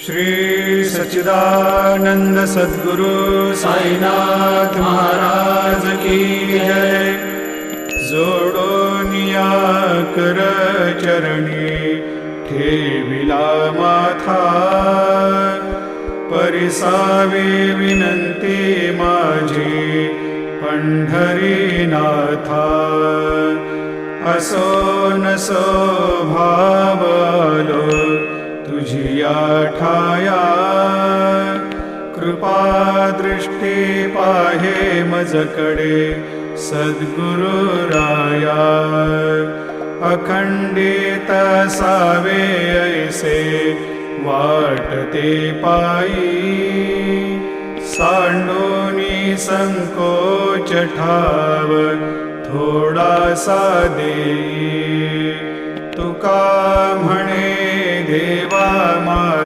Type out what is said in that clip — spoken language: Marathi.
श्री सच्चिदानंद सद्गुरु साईनाथ महाराज की जय। जोडोनिया कर चरणी ठेविला माथा, परिसावी विनंती माझी पंढरीनाथा। असो नसो भावलो तुझिया ठाया, कृपा दृष्टी पाहे मजकडे सद्गुरु राया। अखंडित सावे ऐसे वाटते पायी, सांडोनी संकोच ठाव थोडासा देई। तुका म्हणे देवा मा